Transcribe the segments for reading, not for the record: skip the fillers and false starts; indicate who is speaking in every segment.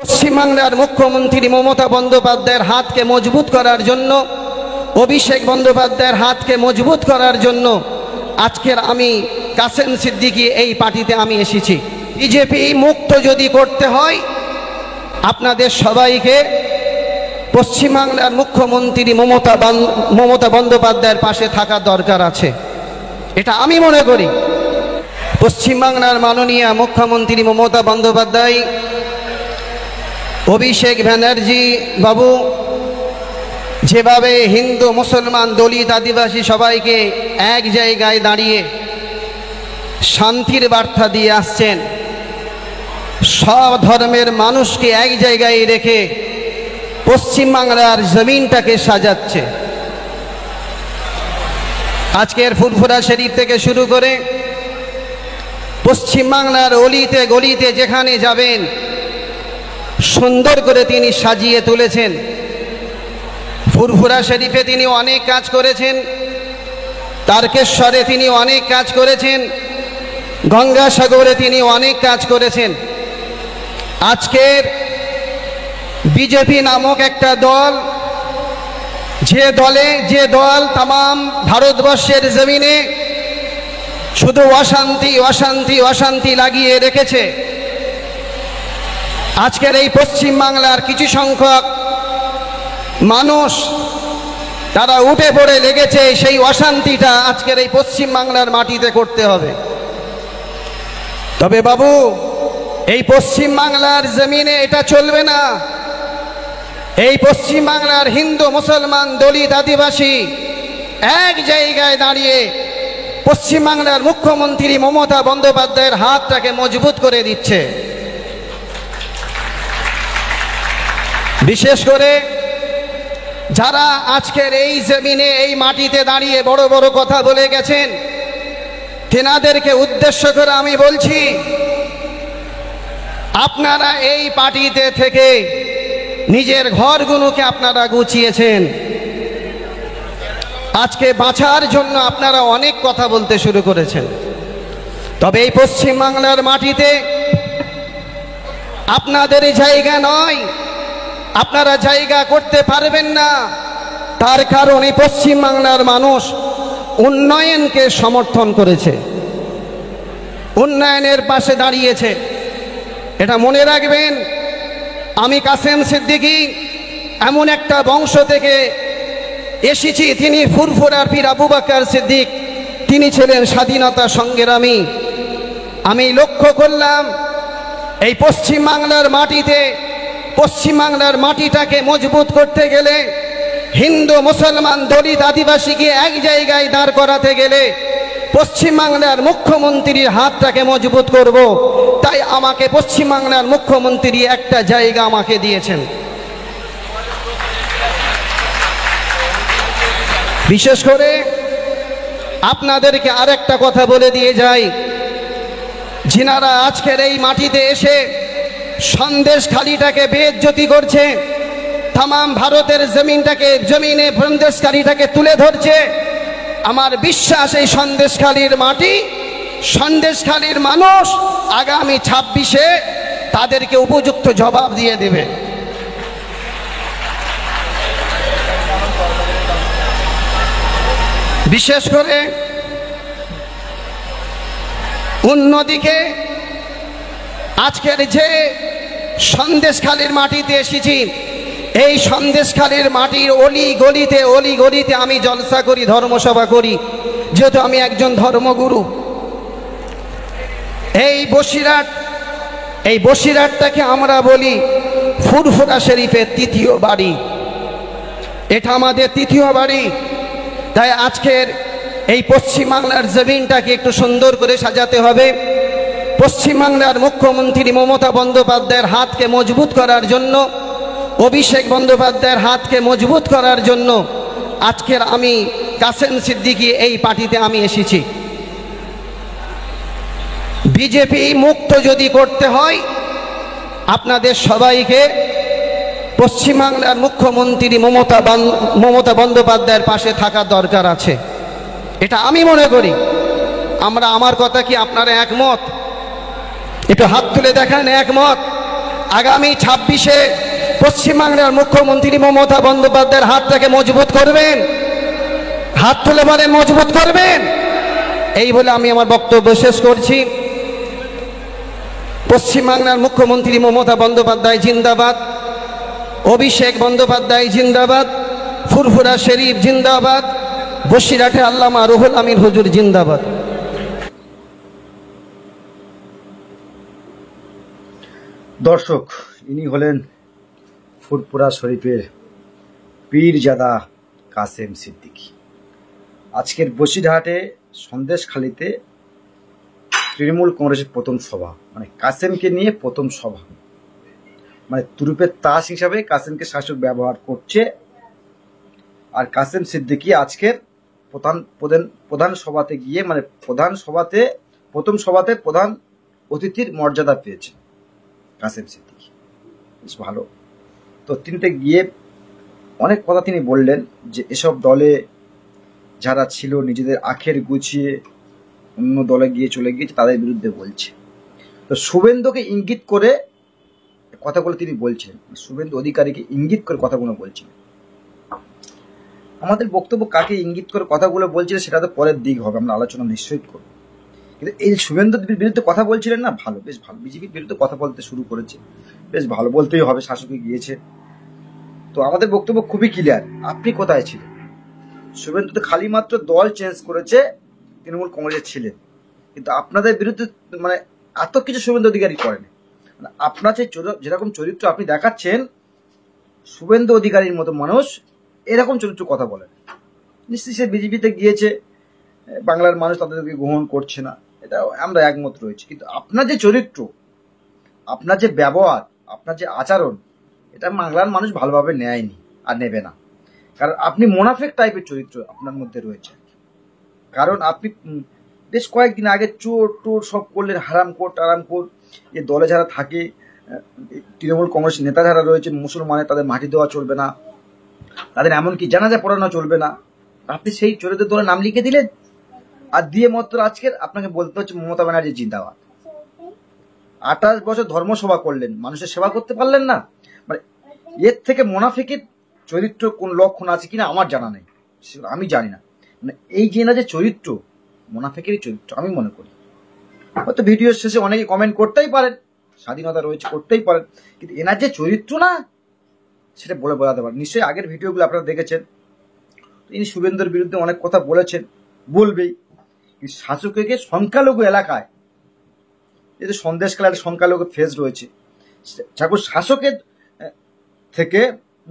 Speaker 1: পশ্চিমবাংলার মুখ্যমন্ত্রী মমতা বন্দ্যোপাধ্যায়ের হাতকে মজবুত করার জন্য, অভিষেক বন্দ্যোপাধ্যায়ের হাতকে মজবুত করার জন্য আজকের আমি কাসেম সিদ্দিকী এই পার্টিতে আমি এসেছি। বিজেপি মুক্ত যদি করতে হয়, আপনাদের সবাইকে পশ্চিমবাংলার মুখ্যমন্ত্রী মমতা বন্দ্যোপাধ্যায়ের পাশে থাকার দরকার আছে, এটা আমি মনে করি। পশ্চিমবাংলার মাননীয় মুখ্যমন্ত্রী মমতা বন্দ্যোপাধ্যায়, অভিষেক ব্যানার্জি বাবু যেভাবে হিন্দু মুসলমান দলিত আদিবাসী সবাইকে এক জায়গায় দাঁড়িয়ে শান্তির বার্তা দিয়ে আসছেন, সব ধর্মের মানুষকে এক জায়গায় রেখে পশ্চিমবাংলার জমিনটাকে সাজাচ্ছে। আজকের ফুরফুরা শরীফ থেকে শুরু করে পশ্চিমবাংলার অলিতে গলিতে যেখানে যাবেন সুন্দর করে তিনি সাজিয়ে তুলেছেন। ফুরফুরা শরীফে তিনি অনেক কাজ করেছেন, তারকেশ্বরে তিনি অনেক কাজ করেছেন, গঙ্গাসাগরে তিনি অনেক কাজ করেছেন। আজকের বিজেপি নামক একটা দল, যে দল তামাম ভারতবর্ষের জমিনে শুধু অশান্তি অশান্তি অশান্তি লাগিয়ে রেখেছে, আজকের এই পশ্চিমবাংলার কিছু সংখ্যক মানুষ তারা উঠে পড়ে লেগেছে সেই অশান্তিটা আজকের এই পশ্চিমবাংলার মাটিতে করতে হবে। তবে বাবু, এই পশ্চিমবাংলার জমিনে এটা চলবে না। এই পশ্চিমবাংলার হিন্দু মুসলমান দলিত আদিবাসী এক জায়গায় দাঁড়িয়ে পশ্চিমবাংলার মুখ্যমন্ত্রী মমতা বন্দ্যোপাধ্যায়ের হাতটাকে মজবুত করে দিচ্ছে। বিশেষ করে যারা আজকের এই জমিনে এই মাটিতে দাঁড়িয়ে বড় বড় কথা বলে গেছেন, তেনাদেরকে উদ্দেশ্য করে আমি বলছি, আপনারা এই পার্টিতে থেকে নিজের ঘরগুলোকে আপনারা গুছিয়েছেন। আজকে বাঁচার জন্য আপনারা অনেক কথা বলতে শুরু করেছেন, তবে এই পশ্চিমবাংলার মাটিতে আপনাদের জায়গা নয়, আপনারা জায়গা করতে পারবেন না। তার কারণ এই পশ্চিমবাংলার মানুষ উন্নয়নকে সমর্থন করেছে, উন্নয়নের পাশে দাঁড়িয়েছে। এটা মনে রাখবেন, আমি কাসেম সিদ্দিকী এমন একটা বংশ থেকে এসেছি, তিনি ফুরফুরার পীর আবু বকর সিদ্দিক, তিনি ছিলেন স্বাধীনতা সংগ্রামী। আমি লক্ষ্য করলাম এই পশ্চিমবাংলার মাটিতে, পশ্চিমবাংলার মাটিটাকে মজবুত করতে গেলে, হিন্দু মুসলমান দলিত আদিবাসীকে এক জায়গায় দাঁড় করাতে গেলে পশ্চিমবাংলার মুখ্যমন্ত্রীর হাতটাকে মজবুত করব। তাই আমাকে পশ্চিমবাংলার মুখ্যমন্ত্রী একটা জায়গা আমাকে দিয়েছেন। বিশেষ করে আপনাদেরকে আরেকটা কথা বলে দিয়ে যাই, যিনারা আজকের এই মাটিতে এসে সন্দেশখালিটাকে বেইজ্জতি করছে, তামাম ভারতের জমিনে সন্দেশখালিটাকে তুলে ধরছে, আমার বিশ্বাস এই সন্দেশখালির মাটি, সন্দেশখালির মানুষ আগামী 26-এ তাদেরকে উপযুক্ত জবাব দিয়ে দেবে। বিশেষ করে অন্যদিকে আজকের যে সন্দেশখালির মাটিতে এসেছি, এই সন্দেশখালির মাটির অলি গলিতে আমি জলসা করি, ধর্মসভা করি, যেহেতু আমি একজন ধর্মগুরু। এই বসিরহাটটাকে আমরা বলি ফুরফুরা শরীফের তৃতীয় বাড়ি, এটা আমাদের তৃতীয় বাড়ি। তাই আজকের এই পশ্চিমবাংলার জমিনটাকে একটু সুন্দর করে সাজাতে হবে। পশ্চিমবাংলার মুখ্যমন্ত্রী মমতা বন্দ্যোপাধ্যায়ের হাতকে মজবুত করার জন্য, অভিষেক বন্দ্যোপাধ্যায়ের হাতকে মজবুত করার জন্য আজকের আমি কাসেম সিদ্দিকী এই পার্টিতে আমি এসেছি। বিজেপি মুক্ত যদি করতে হয়, আপনাদের সবাইকে পশ্চিমবাংলার মুখ্যমন্ত্রী মমতা বন্দ্যোপাধ্যায়ের পাশে থাকার দরকার আছে, এটা আমি মনে করি। আমার কথা কি আপনারা একমত? একটু হাত তুলে দেখান একমত। আগামী 26-এ পশ্চিমবাংলার মুখ্যমন্ত্রী মমতা বন্দ্যোপাধ্যায়ের হাতটাকে মজবুত করবেন? হাত তুলে বলেন মজবুত করবেন। এই বলে আমি আমার বক্তব্য শেষ করছি। পশ্চিমবাংলার মুখ্যমন্ত্রী মমতা বন্দ্যোপাধ্যায় জিন্দাবাদ, অভিষেক বন্দ্যোপাধ্যায় জিন্দাবাদ, ফুরফুরা শরীফ জিন্দাবাদ, বসিরহাটে আল্লামা রুহুল আমিন হুজুর জিন্দাবাদ।
Speaker 2: দর্শক, ইনি হলেন ফুরফুরা শরীফের পীরজাদা কাসেম সিদ্দিকী। আজকের বসিরহাটে সন্দেশখালীতে তৃণমূল কংগ্রেসের প্রথম সভা, মানে কাসেমকে নিয়ে প্রথম সভা, মানে তুরুপের তাস হিসাবে কাসেমকে শাসক ব্যবহার করছে। আর কাসেম সিদ্দিকী আজকের প্রধান সভাতে গিয়ে, মানে প্রথম সভাতে প্রধান অতিথির মর্যাদা পেয়েছে কাসেম সিদ্দিকী। বেশ ভালো। তো তিনটে গিয়ে অনেক কথা তিনি বললেন, যে এসব দলে যারা ছিল নিজেদের আখের গুছিয়ে অন্য দলে গিয়ে চলে গিয়েছে, তাদের বিরুদ্ধে বলছে। তো শুভেন্দুকে ইঙ্গিত করে কথাগুলো তিনি বলছিলেন, শুভেন্দু অধিকারীকে ইঙ্গিত করে কথাগুলো বলছিলেন। আমাদের বক্তব্য কাকে ইঙ্গিত করে কথাগুলো বলছিলেন সেটা তো পরের দিক হবে, আমরা আলোচনা নিশ্চয়ই করব। কিন্তু এই শুভেন্দুর বিরুদ্ধে কথা বলছিলেন না, ভালো, বেশ ভালো। বিজেপির বিরুদ্ধে কথা বলতে শুরু করেছে, বেশ ভালো, বলতেই হবে, শাসকে গিয়েছে। তো আমাদের বক্তব্য খুবই ক্লিয়ার, আপনি কোথায় ছিলেন? শুভেন্দু তো খালি মাত্র দল চেঞ্জ করেছে, তৃণমূল কংগ্রেসের ছিলেন, কিন্তু আপনাদের বিরুদ্ধে মানে এত কিছু শুভেন্দু অধিকারী করেন। মানে আপনার যেরকম চরিত্র আপনি দেখাচ্ছেন, শুভেন্দু অধিকারীর মতো মানুষ এরকম চরিত্র কথা বলেন। নিশ্চয়ই সে বিজেপিতে গিয়েছে, বাংলার মানুষ তাদেরকে গ্রহণ করছে না, এটা আমরা একমত রয়েছি। কিন্তু আপনার যে চরিত্র, আপনার যে ব্যবহার, আপনার যে আচরণ, এটা বাংলার মানুষ ভালোভাবে নেয়নি আর নেবে না। কারণ আপনি মোনাফেক টাইপের চরিত্র আপনার মধ্যে রয়েছে। কারণ আপনি বেশ কয়েকদিন আগে চোর টোর সব করলেন, হারামখোর টারামখোর। এই দলে যারা থাকে, তৃণমূল কংগ্রেস নেতা যারা রয়েছে মুসলমানের, তাদের মাটি দেওয়া চলবে না, তাদের এমনকি জানাজা পড়ানো চলবে না। আপনি সেই চোরেদের দলে নাম লিখে দিলেন, আর দিয়ে মাত্র আজকের আপনাকে বলতে হচ্ছে মমতা ব্যানার্জি জিন্দাবাদ। 28 বছর ধর্মসভা করলেন, মানুষের সেবা করতে পারলেন না। মানে এর থেকে মোনাফিকের চরিত্র কোন লক্ষণ আছে কিনা আমার জানা নেই, আমি জানি না। মানে এই যে না যে চরিত্র, মোনাফিকেরই চরিত্র আমি মনে করি। হয়তো ভিডিওর শেষে অনেকে কমেন্ট করতেই পারেন, স্বাধীনতা রয়েছে, করতেই পারেন, কিন্তু এনার যে চরিত্র না, সেটা বলে বোঝাতে পারেন। নিশ্চয়ই আগের ভিডিওগুলো আপনারা দেখেছেন। ইনি শুভেন্দুর বিরুদ্ধে অনেক কথা বলেছেন, বলবেই। শাসকের সংখ্যালঘু এলাকায়, এই যে সন্দেশখালী একটা সংখ্যালঘু ফেজ রয়েছে, যখন শাসকের থেকে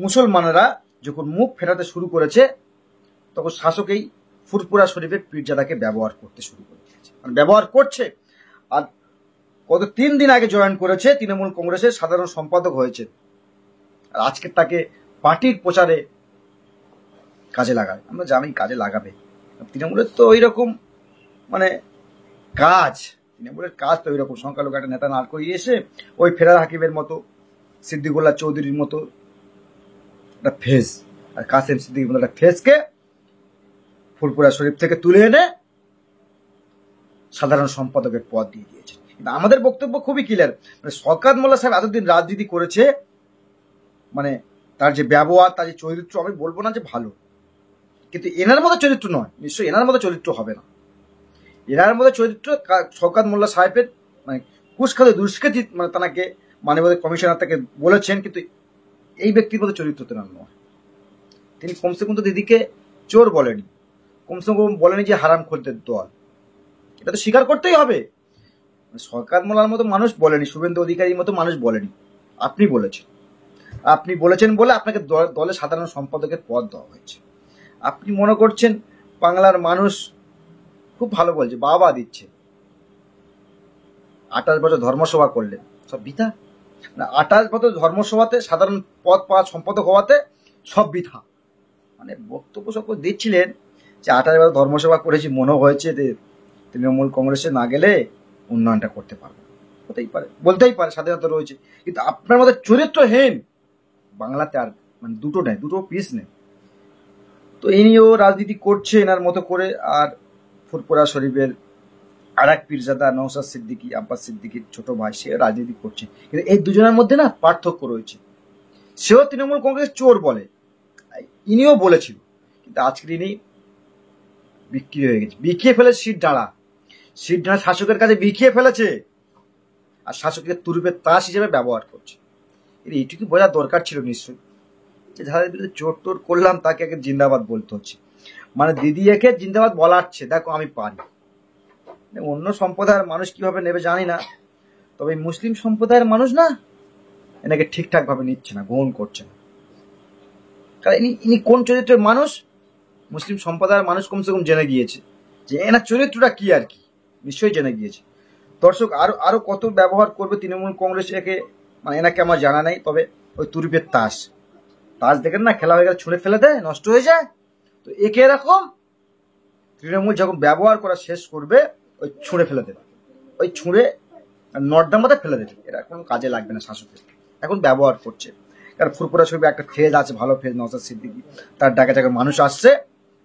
Speaker 2: মুসলমানেরা যখন মুখ ফেরাতে শুরু করেছে, তখন শাসকেই ফুরফুরা শরীফের পীরজাদাকে ব্যবহার করতে শুরু করে দিয়েছে, মানে ব্যবহার করছে। আর গত 3 দিন আগে জয়েন করেছে, তৃণমূল কংগ্রেসের সাধারণ সম্পাদক হয়েছে। আর আজকে তাকে পার্টির প্রচারে কাজে লাগাবে, আমরা জানি কাজে লাগাবে। তৃণমূলের তো ওই রকম মানে কাজ, তৃণমূলের কাজ তো ওই রকম, সংখ্যালঘু একটা নেতা নাড় করিয়ে এসে ওই ফেরার হাকিমের মতো, সিদ্দিকুল্লাহ চৌধুরীর মতো একটা ফেজ, আর কাসেম সিদ্দিকীর মতো একটা ফেজকে ফুরফুরা শরীফ থেকে তুলে এনে সাধারণ সম্পাদকের পদ দিয়ে দিয়েছে। কিন্তু আমাদের বক্তব্য খুবই ক্লিয়ার, মানে শওকত মোল্লা সাহেব এতদিন রাজনীতি করেছে, মানে তার যে ব্যবহার, তার যে চরিত্র, আমি বলবো না যে ভালো, কিন্তু এনার মতো চরিত্র নয়, নিশ্চয়ই এনার মতো চরিত্র হবে না। এনার মতো চরিত্র শওকত মোল্লা সাহেবের মানে কুখ্যাত দুষ্কৃতী, মানে তাকে মানবাধিকার কমিশনার তাকে বলেছেন, কিন্তু এই ব্যক্তির মতো চরিত্র তেনার নয়। তিনি কমসে কম তো দিদিকে চোর বলেনি, কমসে কম বলেনি যে হারামখোরদের দল, এটা তো স্বীকার করতেই হবে। শওকত মোল্লার মতো মানুষ বলেনি, শুভেন্দু অধিকারীর মতো মানুষ বলেনি, আপনি বলেছেন। আপনি বলেছেন বলে আপনাকে দলের সাধারণ সম্পাদকের পদ দেওয়া হয়েছে। আপনি মনে করছেন বাংলার মানুষ খুব ভালো বলছে, বাবা দিচ্ছে। 28 বছর ধর্মসভা করলেন, সব বৃথা না? 28 বছর ধর্মসভাতে সাধারণ পদ পাওয়া, সম্পাদক হওয়াতে সব বৃথা। মানে বক্তব্য সব দিচ্ছিলেন যে 28 বছর ধর্মসভা করেছি, মনে হয়েছে যে তৃণমূল কংগ্রেসে না গেলে উন্নয়নটা করতে পারবে। হতেই পারে, বলতেই পারে, স্বাধীনতা রয়েছে, কিন্তু আপনার মধ্যে চরিত্রহীন বাংলাতে আর মানে দুটো নেই, দুটো পিস নেই। তো ইনিও রাজনীতি করছে এনার মতো করে, আর ফুরফুরা শরীফের আর এক পীরজাদা নওশাদ সিদ্দিকী, আব্বাস সিদ্দিকীর ছোট ভাই, সে রাজনীতি করছে। কিন্তু এই দুজনের মধ্যে না পার্থক্য রয়েছে। সেও তৃণমূল কংগ্রেস চোর বলে, ইনিও বলেছিল, কিন্তু আজকের ইনি বিক্রি হয়ে গেছে, বিকিয়ে ফেলে সিট ডাঁড়া শাসকের কাছে বিকিয়ে ফেলেছে, আর শাসককে তুরুপের তাস হিসেবে ব্যবহার করছে। এইটুকু বোঝার দরকার ছিল নিশ্চয়ই, যে যাদের বিরুদ্ধে চোর টোর করলাম তাকে একে জিন্দাবাদ বলতে হচ্ছে, মানে দিদি একে জিন্দাবাদ বলাচ্ছে, দেখো আমি পারি। অন্য সম্প্রদায়ের মানুষ কিভাবে নেবে জানি না, তবে মুসলিম সম্প্রদায়ের মানুষ না এনাকে ঠিকঠাক ভাবে নিচ্ছে না, গ্রহণ করছে না। কারণ ইনি কোন চরিত্রের মানুষ মুসলিম সম্প্রদায়ের মানুষ কমসে কম জেনে গিয়েছে, যে এনার চরিত্রটা কি আর কি, নিশ্চয়ই জেনে গিয়েছে। দর্শক আরো কত ব্যবহার করবে তৃণমূল কংগ্রেস একে, মানে এনাকে আমার জানা নেই, তবে ওই তুরুপের তাস দেখেন না, খেলা হয়ে গেলে ছুঁড়ে ফেলে দেয়, নষ্ট হয়ে যায়। তো একে এরকম তৃণমূল যখন ব্যবহার করা শেষ করবে, ওই ছুঁড়ে ফেলে দেবে, ওই ছুঁড়ে নর্দমাতে ফেলে দেবে। এটা কোনো কাজে লাগবে না শাসকের, এখন ব্যবহার করছে। কারণ ফুরফুরা শরীফে একটা ফেজ আছে, ভালো ফেজ, নওশাদ সিদ্দিকী, তার ডাকে ডাকে মানুষ আসছে,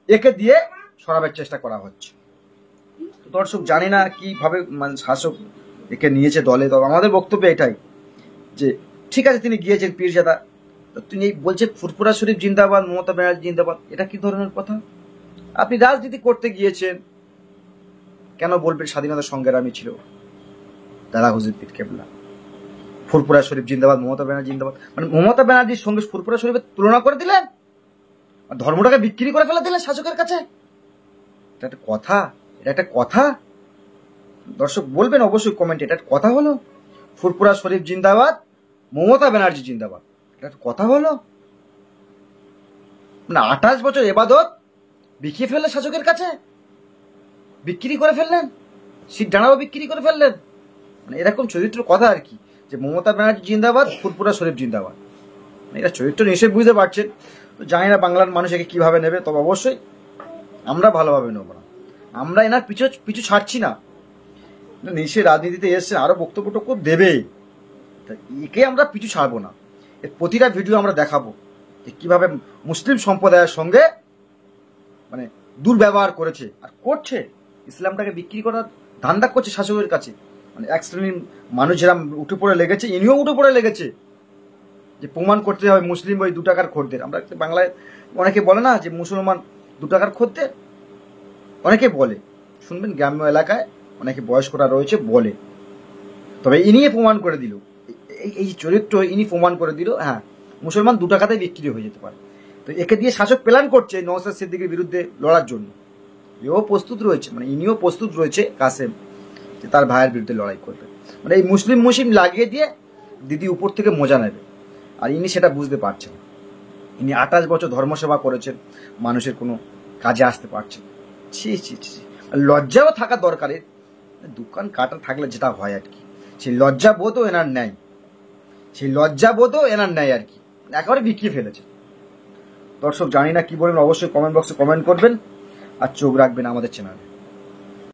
Speaker 2: একে দিয়ে সরাবার চেষ্টা করা হচ্ছে। দর্শক জানি না কিভাবে মানে শাসক একে নিয়েছে দলে। তবে আমাদের বক্তব্য এটাই, যে ঠিক আছে তিনি গিয়েছেন পীরজাদা, তিনি বলছেন ফুরফুরা শরীফ জিন্দাবাদ, মমতা ব্যানার্জি জিন্দাবাদ, এটা কি ধরনের কথা? আপনি রাজনীতি করতে গিয়েছেন, কেন বলবেন স্বাধীনতা সংগ্রামী ছিল দাদা হুজুর পীর কেবলা? ফুরফুরা শরীফ জিন্দাবাদ, মমতা ব্যানার্জি জিন্দাবাদ, মানে মমতা ব্যানার্জির সঙ্গে ফুরফুরা শরীফের তুলনা করে দিলেন, আর ধর্মটাকে বিক্রি করে ফেলে দিলেন শাসকের কাছে। এটা একটা কথা? এটা একটা কথা? দর্শক বলবেন অবশ্যই কমেন্টে, এটা একটা কথা হলো? ফুরফুরা শরীফ জিন্দাবাদ, মমতা ব্যানার্জি জিন্দাবাদ, এটা একটা কথা হলো? মানে 28 বছর এবাদত বিকিয়ে ফেললেন শাসকের কাছে, বিক্রি করে ফেললেন, সিট ডানাও বিক্রি করে ফেললেন। মানে এরকম চরিত্র কথা আর কি, যে মমতা ব্যানার্জি জিন্দাবাদ, ফুরফুরা শরীফ জিন্দাবাদ, এটা চরিত্র নিশ্চয়ই বুঝতে পারছেন। তো জানি না বাংলার মানুষ একে কিভাবে নেবে, তবে অবশ্যই আমরা ভালোভাবে নেব না। আমরা এনার পিছু ছাড়ছি না, নিশ্চয়ই রাজনীতিতে এসছে, আরো বক্তব্য টক্তব্য দেবে, একে আমরা পিছু ছাড়বো না। এর প্রতিটা ভিডিও আমরা দেখাবো যে কিভাবে মুসলিম সম্প্রদায়ের সঙ্গে মানে দুর্ব্যবহার করেছে আর করছে, ইসলামটাকে বিক্রি করার ধান্দা করছে শাসকের কাছে। মানে এক শ্রেণীর মানুষ যেরকম উঠে পড়ে লেগেছে, ইনিও উঠে পড়ে লেগেছে, যে প্রমাণ করতে হবে মুসলিম ওই 2 টাকার খদ্দের। আমরা বাংলায় অনেকে বলে না যে মুসলমান 2 টাকার খদ্দের, অনেকে বলে, শুনবেন গ্রাম্য এলাকায় অনেকে বয়স্করা রয়েছে বলে। তবে ইনি প্রমাণ করে দিল, এই চরিত্র ইনি প্রমাণ করে দিল, হ্যাঁ মুসলমান 2 টাকাতে বিক্রি হয়ে যেতে পারে। তো একে দিয়ে শাসক প্ল্যান করছে নওশাদ সিদ্দিকীর বিরুদ্ধে লড়ার জন্য, এও প্রস্তুত রয়েছে, মানে ইনিও প্রস্তুত রয়েছে কাসেম, যে তার ভাইয়ের বিরুদ্ধে লড়াই করবে। মানে এই মুসলিম লাগিয়ে দিয়ে দিদি উপর থেকে মজা নেবে, আর ইনি সেটা বুঝতে পারছেন। ইনি 28 বছর ধর্মসেবা করেছেন, মানুষের কোনো কাজে আসতে পারছেন। ছি ছি ছি, লজ্জাও থাকা দরকার। দোকান কাটা থাকলে যেটা হয় আর কি, সেই লজ্জাবোধও এনার নেই, সেই লজ্জাবোধও এনার নেই আর কি, একেবারে বিকিয়ে ফেলেছে। দর্শক জানি না কি বলেন, অবশ্যই কমেন্ট বক্সে কমেন্ট করবেন, আর চোখ রাখবেন আমাদের চ্যানেলে।